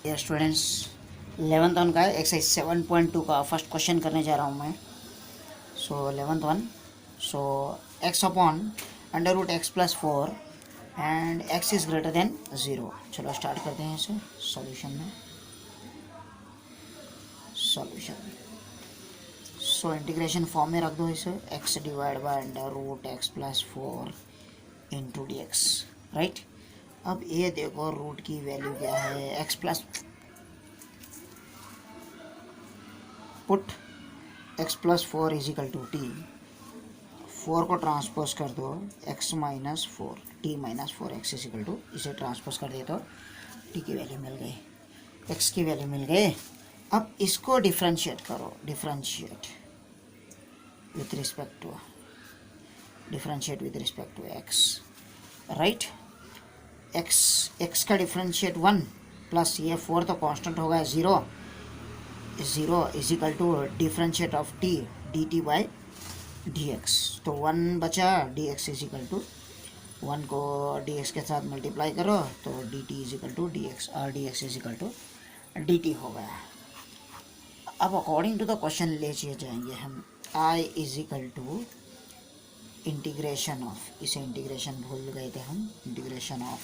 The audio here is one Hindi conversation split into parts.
ये स्टूडेंट्स 11th का एक्सरसाइज 7.2 का फर्स्ट क्वेश्चन करने जा रहा हूँ मैं। So 11th one, so x upon under root x plus 4 and x is greater than 0। चलो स्टार्ट करते हैं इसे सॉल्यूशन में। सॉल्यूशन सो इंटीग्रेशन फॉर्म में रख दो इसे, x divide by under root x plus 4 into d x, right. अब ये देखो रूट की वैल्यू क्या है, x plus put x plus 4 is equal to t, 4 को ट्रांसपोज कर दो x minus 4 t minus 4 x is equal to, इसे ट्रांसपोज कर दे तो टी की वैल्यू मिल गई, x की वैल्यू मिल गई। अब इसको डिफ्रेंशिएट करो, differentiate with respect to x, right. x का डिफ्रेंशिएट 1 प्लस ये 4 तो कांस्टेंट होगा 0 is equal to differentiate of t d t by d x, तो 1 बचा, d x is equal to 1 को डी एक्स के साथ मल्टीप्लाई करो तो d t is equal to d x और d x is equal to d t हो गया। अब अकॉर्डिंग टू द क्वेश्चन ले जाएंगे हम, I is equal to integration of, इसे इंटीग्रेशन भूल गए थे हम, integration of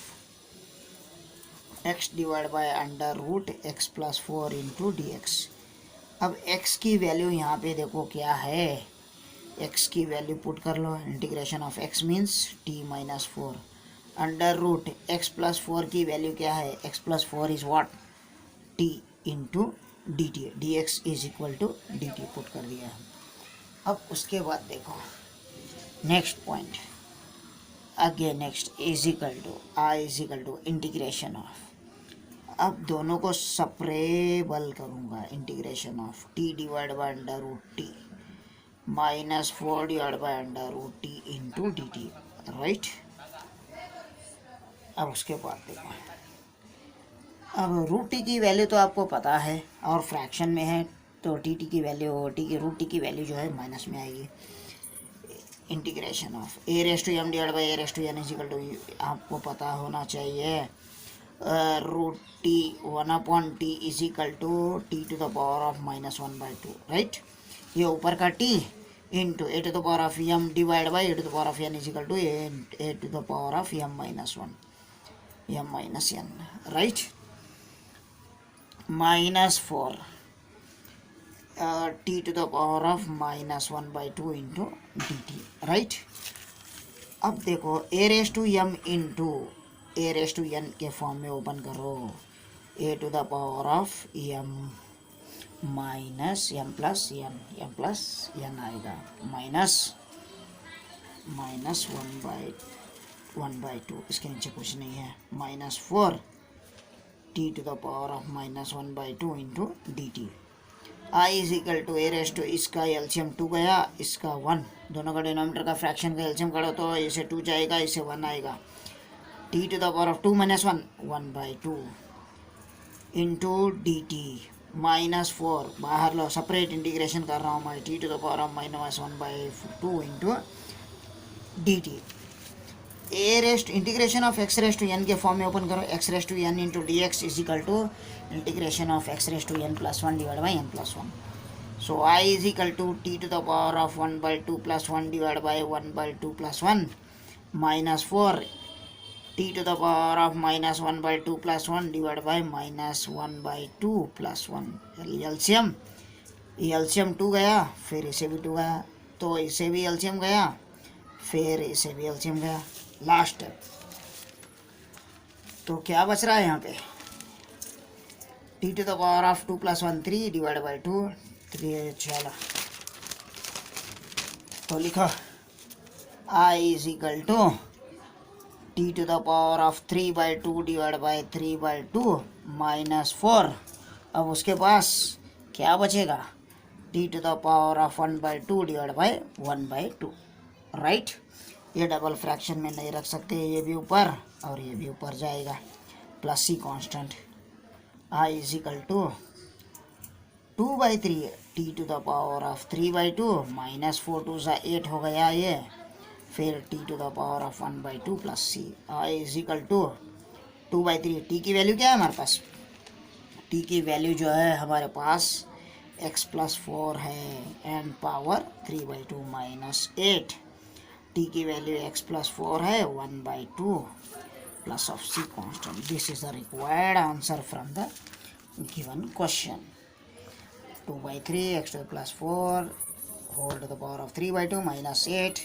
x divide by under root x plus 4 into d x. अब x की वैल्यू यहाँ पे देखो क्या है, x की वैल्यू पुट कर लो, integration of x means t minus 4 under root x plus 4 की वैल्यू क्या है, x plus 4 is what, t into d t, d x is equal to d t put कर दिया है। अब उसके बाद देखो next point, again next is equal to I is equal to integration of, अब दोनों को सपरेबल करूँगा, integration of t divide by under root T minus 4 divide by under root t into d t, right. अब उसके बाद देखो, अब रूट टी की वैल्यू तो आपको पता है और फ्रैक्शन में है तो टी टी की वैल्यू, टी की रूट टी की वैल्यू जो है माइनस में आएगी। Integration of a raise to m divide by a raise to n is equal to, आपको पता होना चाहिए root t 1 upon t is equal to t to the power of minus 1/2, right. ये ऊपर का t into a to the power of m divide by a to the power of n is equal to a to the power of m minus 1 m minus n, right. Minus 4 t to the power of minus 1/2 into d t, right. अब देखो a raise to m into a raise to n के फॉर्म में ओपन करो, a to the power of m minus m plus n आएगा, माइनस 1/2, इसके नीचे कुछ नहीं है, minus 4 t to the power of minus 1/2 into d t. I is equal to a raise to, इसका एल्शियम 2 गया, इसका 1, दोनों का डिनोमिनेटर का फ्रैक्शन का एल्शियम करो तो इसे 2 जाएगा, इसे 1 आएगा, t to the power of 2 minus 1/2 into d t minus 4, बाहर लो, सेपरेट इंटीग्रेशन कर रहा हूँ मैं, t to the power of minus 1/2 into d t. A rest integration of x raise to n के फॉर्म में ओपन करो, x raise to n into d x is equal to integration of x raise to n plus 1 divide by n plus 1। So I is equal to t to the power of 1/2 plus 1 divide by 1/2 plus 1 minus 4 t to the power of minus 1/2 plus 1 divide by minus 1/2 plus 1। एल्शियम 2 गया, फिर इसे भी 2 गया, तो इसे भी एल्शियम गया, फिर इसे भी एल्शियम गया, लास्ट। तो क्या बच रहा है यहाँ पे, t to the power of 2 plus 1 3 divide by 2 3, चलो तो लिखो I is equal to t to the power of 3/2 divide by 3/2 minus 4। अब उसके पास क्या बचेगा, t to the power of 1/2 divide by 1/2, right. ये डबल फ्रैक्शन में नहीं रख सकते, ये भी ऊपर और ये भी ऊपर जाएगा, plus C constant. I is equal to 2/3 t to the power of 3/2 minus 4 2 8 हो गया ये, फिर t to the power of 1/2 plus C. I is equal to 2/3, t की वैल्यू क्या है हमारे पास टी की वैल्यू जो है हमारे पास x प्लस 4 है एंड पावर 3/2 माइनस 8। टी की वैल्यू x प्लस 4 है 1/2 plus of c constant. This is the required answer from the given question. 2/3 x to the plus 4 whole to the power of 3/2 minus 8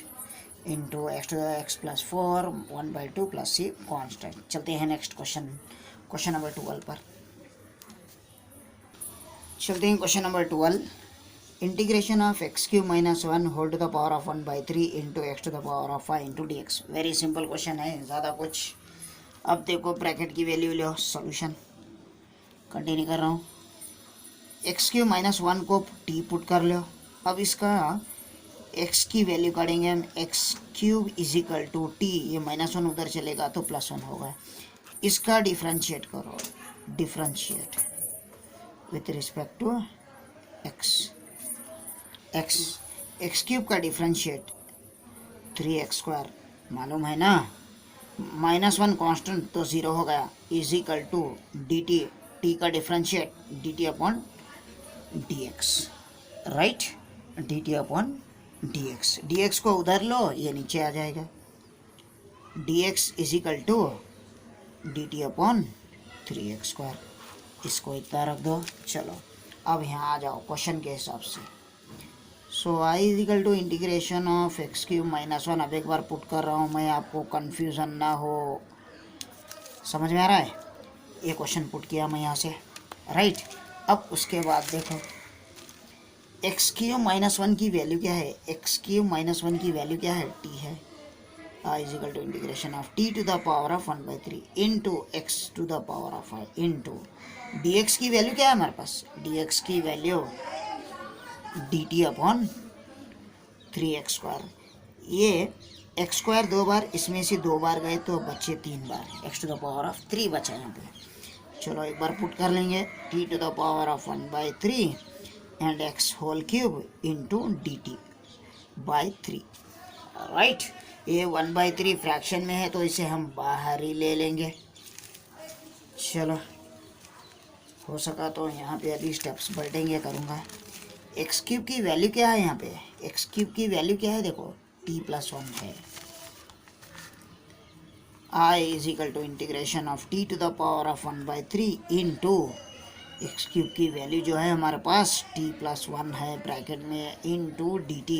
into x to the x plus 4 1/2 plus c constant. चलते हैं नेक्स्ट क्वेश्चन नंबर 12 पर। चलते हैं question number 12। Integration of x cube minus 1 whole to the power of 1/3 into x to the power of 5 into d x. Very simple question है, ज़्यादा कुछ। अब देखो ब्रैकेट की वैल्यू लो, सॉल्यूशन कंटिन्यू कर रहा हूँ। एक्स क्यूब माइनस 1 को टी पुट कर लो। अब इसका एक्स की वैल्यू काटेंगे हम, x cube is equal to t, ये -1 उधर चलेगा तो +1 होगा। इसका डिफ्रेंशिएट करो, differentiate with respect to x. X cube का डिफ्रेंशिएट 3x² मालूम है ना, -1 कांस्टेंट तो 0 हो गया, is equal to d t का differentiate dt upon dx, right, dt upon dx को उधर लो, ये नीचे आ जाएगा, dx is equal to dt upon 3x²। इसको इतना रख दो। चलो अब यहाँ आ जाओ क्वेश्चन के हिसाब से। So I is equal to integration of x cube minus 1। अब एक बार पुट कर रहा हूँ मैं, आपको कन्फ्यूज़न ना हो, समझ में आ रहा है। ये क्वेश्चन पुट किया मैं यहाँ से, राइट। अब उसके बाद देखो एक्स क्यूब माइनस 1 की वैल्यू क्या है, एक्स क्यूब माइनस 1 की वैल्यू क्या है, टी है। I is equal to integration of t to the power of 1/3 into x to the power of 5 into d x की वैल्यू क्या है हमारे पास, डी एक्स की वैल्यू dt अपॉन 3x²। ये x² 2 बार, इसमें से 2 बार गए तो बचे 3 बार, x to the power of 3 बचा यहाँ पे। चलो एक बार पुट कर लेंगे, t to the power of 1/3 and x whole cube into dt/3, right. ये 1/3 फ्रैक्शन में है तो इसे हम बाहर ही ले लेंगे। चलो हो सका तो यहाँ पे अभी स्टेप्स बढ़ेंगे करूँगा। एक्स क्यूब की वैल्यू क्या है यहाँ पे, एक्स क्यूब की वैल्यू क्या है देखो, t+1 है। I is equal to integration of t to the power of 1/3 into x cube की वैल्यू जो है हमारे पास t+1 है ब्रैकेट में इंटू dt।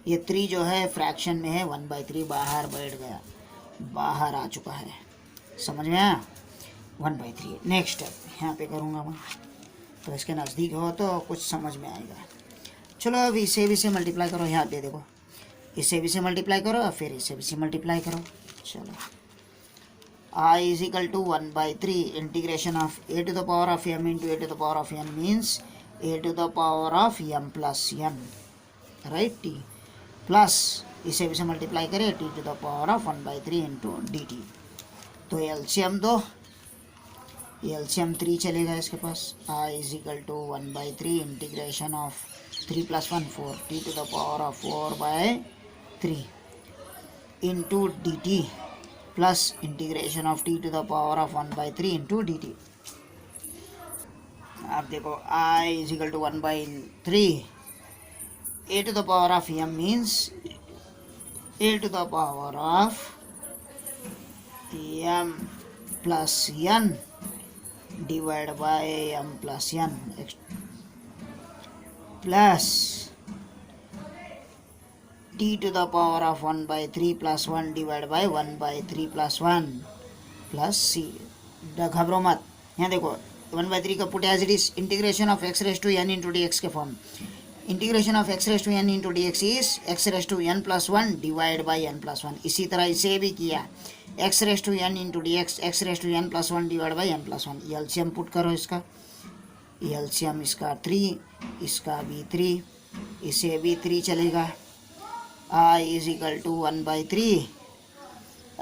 ये 3 जो है फ्रैक्शन में है, 1/3 बाहर बैठ गया, बाहर आ चुका है, समझ में आया। 1/3 नेक्स्ट स्टेप यहाँ पे करूँगा मैं, तो इसके नज़दीक हो तो कुछ समझ में आएगा। चलो अब इसे भी से मल्टीप्लाई करो, यहाँ पे देखो, इसे भी से मल्टीप्लाई करो, फिर इसे भी से मल्टीप्लाई करो। चलो I is equal to 1/3 integration of a to the power of m into a to the power of n means a to the power of m plus n, right, t plus इसे भी से मल्टीप्लाई करें t to the power of 1/3 into dt। तो एलसीएम दो, एलसीएम 3 चलेगा इसके पास। I is equal to 1/3 integration of 3 + 1 4 t to the power of 4/3 into dt plus integration of t to the power of 1/3 into dt। आप देखो I is equal to 1/3 a to the power of m means a to the power of m plus n divide by m plus n plus t to the power of 1/3 plus 1 divide by 1/3 plus 1 plus c। घबरो मत, यहाँ देखो 1/3 का put as it is integration of x raise to n into d x के form. Integration of x raise to n into d x is x raise to n plus 1 divide by n plus 1। इसी तरह इसे भी किया, x raise to n into d x, x raise to n plus 1 divide by n plus 1। LCM put करो इसका, एलसीएम इसका 3, इसका भी 3, इसे भी 3 चलेगा। आई इज इक्वल टू 1/3,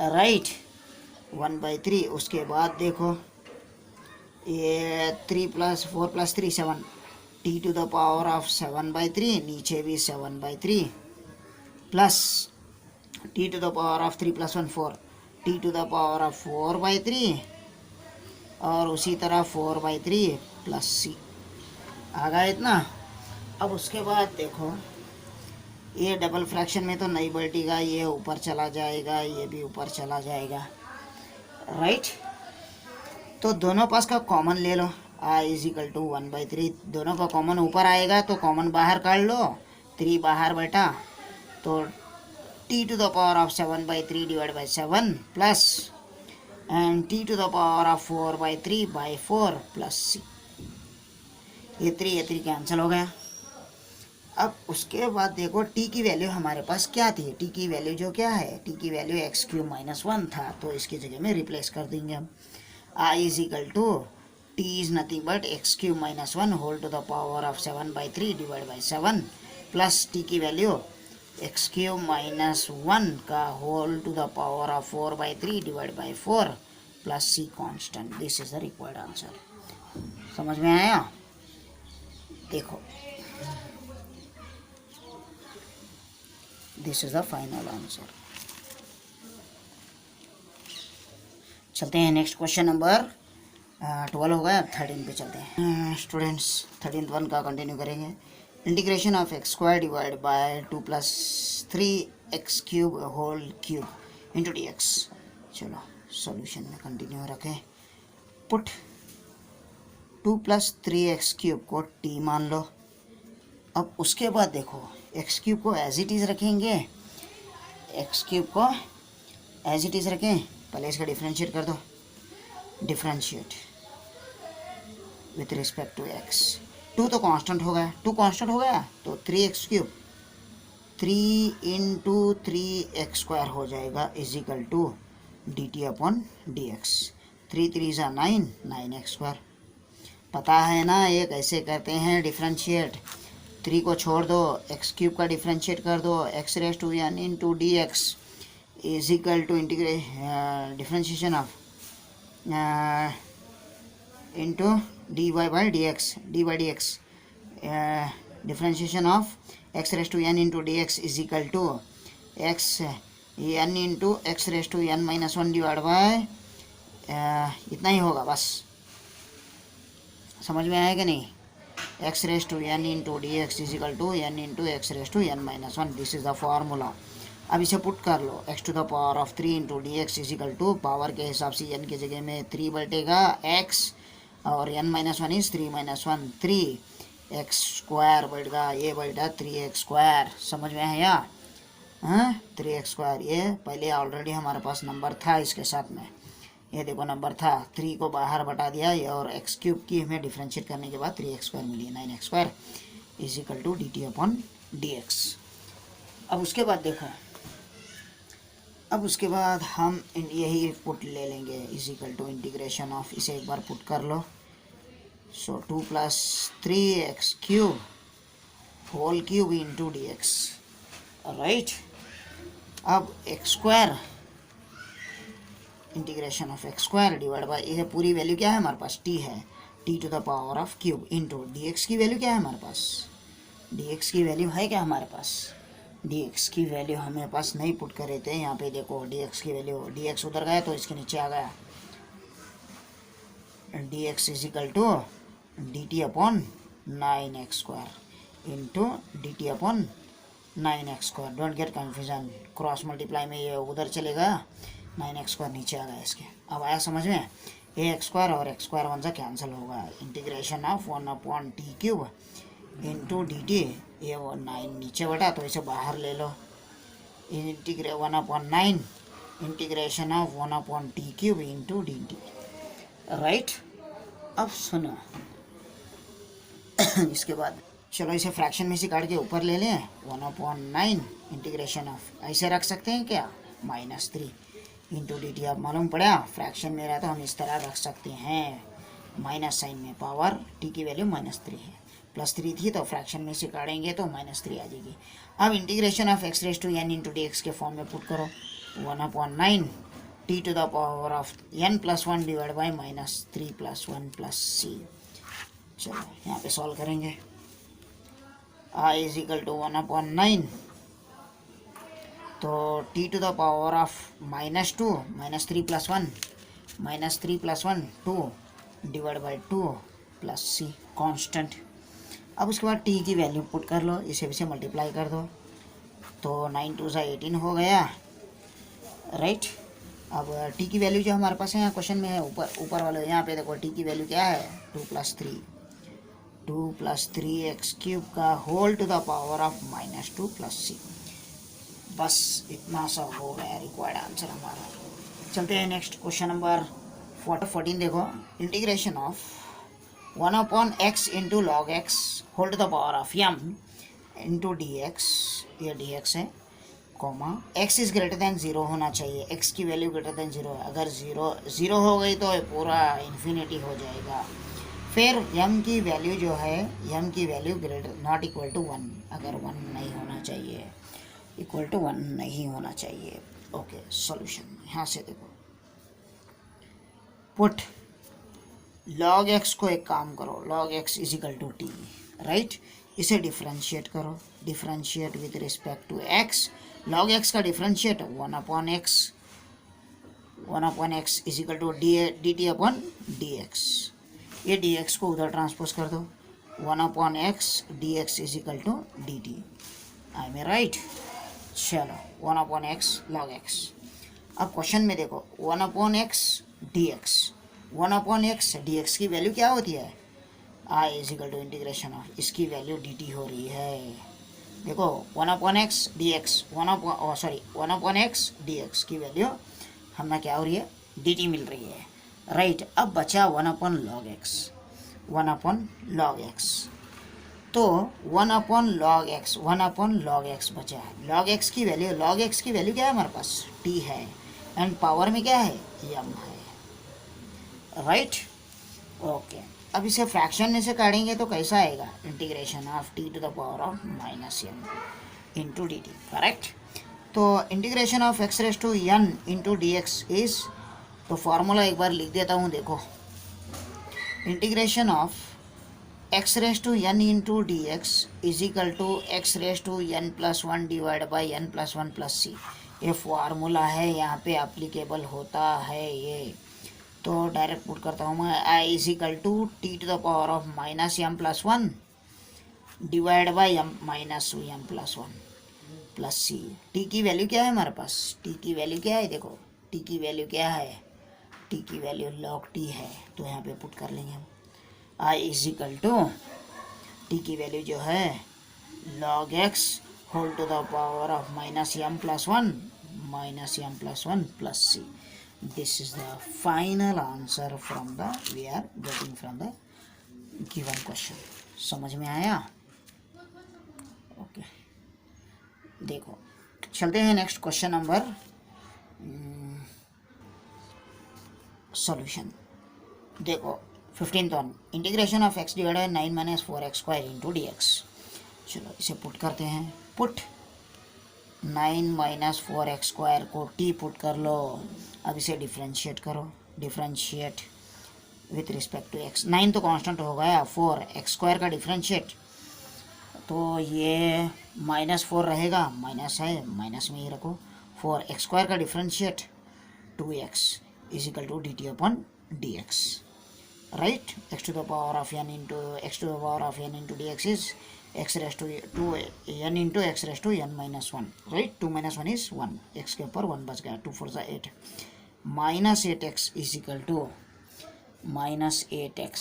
राइट, 1/3। उसके बाद देखो ये 3 + 4 + 3 7 t to the power of 7/3, नीचे भी 7/3 plus t to the power of 3 + 1 4 t to the power of 4/3 और उसी तरह 4/3 प्लस सी। आ गया इतना। अब उसके बाद देखो ये डबल फ्रैक्शन में तो नहीं पलटेगा, ये ऊपर चला जाएगा, ये भी ऊपर चला जाएगा, राइट। तो दोनों पास का कॉमन ले लो, आई इज इक्वल टू 1/3। दोनों का कॉमन ऊपर आएगा तो कॉमन बाहर काट लो, 3 बाहर बैठा तो t to the power of 7/3 divide by 7 plus and t to the power of 4/3/4 plus c. ये 3 कैंसिल हो गया। अब उसके बाद देखो टी की वैल्यू हमारे पास क्या थी, टी की वैल्यू जो क्या है, टी की वैल्यू x³ -1 था, तो इसकी जगह में रिप्लेस कर देंगे हम। I is equal to t is nothing but x³ -1 whole to the power of 7/3 divide by 7 plus t की वैल्यू x³ -1 का whole to the power of 4/3 divide by 4 plus C constant. This is the required answer. समझ में आया? देखो this is the final answer. चलते हैं नेक्स्ट क्वेश्चन नंबर 12 हो गया, 13 पे चलते हैं स्टूडेंट्स। 13th वन का कंटिन्यू करेंगे। Integration of x² divide by 2 + 3x³ whole cube into dx। चलो सॉल्यूशन में कंटिन्यू रखें। पुट 2 + 3x³ को t मान लो। अब उसके बाद देखो x³ को एज इट इज़ रखेंगे, x³ को एज इट इज़ रखें, पहले इसका डिफ्रेंशिएट कर दो, differentiate with respect to x। 2 तो कांस्टेंट हो गया, 2 कांस्टेंट हो गया तो 3x³ 3 × 3x² हो जाएगा is equal to dt/dx। 3 3 = 9, 9x²। पता है ना ये कैसे करते हैं डिफ्रेंशिएट। 3 को छोड़ दो, x³ का डिफ्रेंशिएट कर दो, x⁻n into dx is equal to differentiation of into dy/dx, dy/dx differentiation of x⁻n into dx is equal to n into x⁻n-1 divide by इतना ही होगा बस। समझ में आएगा नहीं? x⁻n into dx is equal to n into x⁻n-1। This is the formula. अब इसे पुट कर लो, x⁻³ 3 into dx is equal to power के हिसाब से n की जगह में 3 बैठेगा x और n-1 इज 3 - 1 3x² बैठेगा, ये बैठा 3x²। समझ में है या? हाँ 3x²। ये पहले ऑलरेडी हमारे पास नंबर था इसके साथ में, ये देखो नंबर था, 3 को बाहर बटा दिया ये और x³ की हमें डिफ्रेंशिएट करने के बाद 3x² milli, 9x² is equal to dt/dx। अब उसके बाद देखो, अब उसके बाद हम यही पुट ले लेंगे is equal to integration of, इसे एक बार पुट कर लो। So 2 + 3x³ whole cube into dx, right. अब x² integration of x² divide bye, ये पूरी वैल्यू क्या है हमारे पास, t है, t to the power of cube into dx की वैल्यू क्या है हमारे पास, dx की वैल्यू है क्या हमारे पास, dx की वैल्यू हमें पास नहीं पुट कर रहे थे। यहाँ पे देखो dx की वैल्यू, dx उधर गया तो इसके नीचे आ गया, dx is equal to dt/9x² into dt/9x²। Don't get confusion, cross multiply में ये उधर चलेगा, 9x² नीचे आ गया इसके। अब आया समझ में? a² और x² 1 से कैंसिल होगा, integration of 1/t³ into dt, ये वो 9 नीचे बटा तो इसे बाहर ले लो, 1/9 integration of 1/t³ into dt, right. अब सुनो इसके बाद चलो इसे फ्रैक्शन में से काट के ऊपर ले लें, 1/9 इंटीग्रेशन ऑफ, ऐसे रख सकते हैं क्या, -3 इंटू dt। अब मालूम पड़ा फ्रैक्शन में रहा तो हम इस तरह रख सकते हैं, माइनस साइन में, पावर t की वैल्यू -3 है, +3 थी तो फ्रैक्शन में से काटेंगे तो -3 आ जाएगी। अब integration of x⁻n into dx के फॉर्म में पुट करो, 1/9 t to the power of n+1 divide by -3 + 1 + c। चलो यहाँ पे सॉल्व करेंगे। i इज इक्वल टू 1/9 तो t to the power of -2 -3 + 1 2 divide by 2 plus C constant. अब उसके बाद टी की वैल्यू पुट कर लो, इसे भी से मल्टीप्लाई कर दो, तो 9 2 18 हो गया, राइट। अब टी की वैल्यू जो हमारे पास है यहाँ क्वेश्चन में है, ऊपर वाले यहाँ पे देखो टी की वैल्यू क्या है, 2 + 3 एक्स क्यूब का whole to the power of -2 + c. बस इतना सा हो गया रिक्वायर्ड आंसर हमारा। चलते हैं नेक्स्ट क्वेश्चन नंबर 14 देखो, integration of 1/x into log x whole to the power of m into d x, ये डी एक्स है, comma x is greater than 0 होना चाहिए, x की वैल्यू ग्रेटर दैन 0 है, अगर 0 हो गई तो ये पूरा इन्फिनिटी हो जाएगा। फिर m की वैल्यू जो है, m की value greater not equal to 1, अगर 1 नहीं होना चाहिए, इक्वल टू 1 नहीं होना चाहिए। ओके सॉल्यूशन यहाँ से देखो, पुट log x को एक काम करो, log x is equal to t, right. इसे डिफ्रेंशिएट करो, differentiate with respect to x, log x का differentiate 1/x is equal to d t upon d x, ये डी एक्स को उधर ट्रांसपोज कर दो, 1/x d x is equal to d t, I में राइट। चलो 1/x log x। अब क्वेश्चन में देखो 1/x dx, 1/x dx की वैल्यू क्या होती है, i is equal to integration of, इसकी वैल्यू dt हो रही है। देखो 1/x dx, 1/x dx की वैल्यू हमें क्या हो रही है, dt मिल रही है, राइट। अब बचा 1/log x, 1/log x, तो 1/log x, 1/log x बचा है। log x की वैल्यू, log x की वैल्यू क्या है हमारे पास, t है, एंड पावर में क्या है, m है, राइट। ओके, अब इसे फ्रैक्शन में से काटेंगे तो कैसा आएगा, integration of t to the power of -m into d t, correct. तो integration of x raise to n into d x is, तो फॉर्मूला एक बार लिख देता हूँ, देखो integration of x raise to n into d x is equal to x raise to n+1 divide by n+1 + c, ये फार्मूला है, यहाँ पे एप्लीकेबल होता है ये, तो डायरेक्ट पुट करता हूँ मैं, i is equal to t to the power of -m+1 divide by -m+1 plus c. T की वैल्यू क्या है हमारे पास, टी की वैल्यू क्या है, देखो टी की वैल्यू क्या है, टी की वैल्यू log t है, तो यहाँ पे पुट कर लेंगे हम, i is equal to t की वैल्यू जो है log x whole to the power of -m+1 plus c। This is the final answer from the we are getting from the given question। समझ में आया, ओके। देखो चलते हैं नेक्स्ट क्वेश्चन नंबर, सॉल्यूशन देखो 15th one, integration of x divided 9 - 4x² into d x. चलो इसे पुट करते हैं, पुट 9 - 4x² को t पुट कर लो, अब इसे डिफ्रेंशिएट करो, differentiate with respect to x, 9 तो कांस्टेंट हो गया, 4x² का डिफ्रेंशिएट, तो ये -4 रहेगा, माइनस है, माइनस में ही रखो, 4x² का differentiate 2x is equal to d t upon d x, right. x to the power of n into x to the power of n into d x is x raise to 2n into x raise to n-1, right. 2 - 1 is 1, x के ऊपर 1 बच गया, 2 4 = 8, -8x is equal to -8x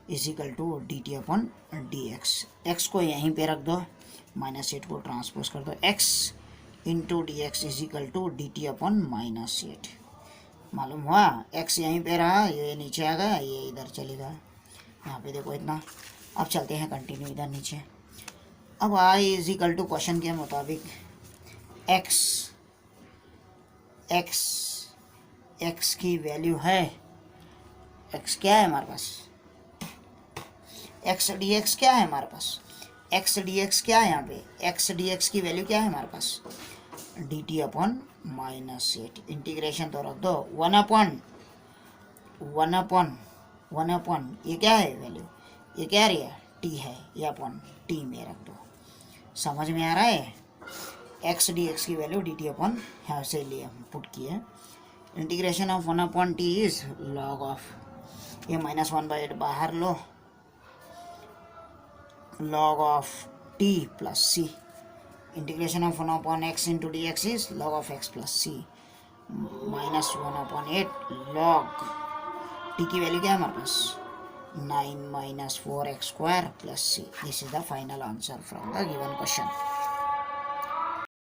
is equal to d t upon d x, x को यहीं पे रख दो, -8 को ट्रांसपोज कर दो, x into d x is equal to d t upon -8, मालूम हुआ, x यहीं पे रहा, ये नीचे आ गया, ये इधर चलेगा, यहाँ पे देखो इतना। अब चलते हैं कंटिन्यू इधर नीचे, अब i is equal to question के मुताबिक x की वैल्यू है, x क्या है हमारे पास, x dx क्या है हमारे पास, x dx क्या है यहाँ पे, x dx की वैल्यू क्या है हमारे पास, dt अपॉन -8, इंटीग्रेशन तो रख दो, 1/1 ये क्या है वैल्यू, ये क्या रही है, t है, ये अपॉन t में रख दो, समझ में आ रहा है। x dx की वैल्यू dt अपॉन यहाँ से लिए हम पुट किए, integration of 1/t is log of ये -1/8 बाहर लो, log of t plus c, integration of 1/x into dx is log of x plus c, -1/8 log t की वैल्यू क्या है हमारे पास 9 - 4x² plus c. This is the final answer from the given question.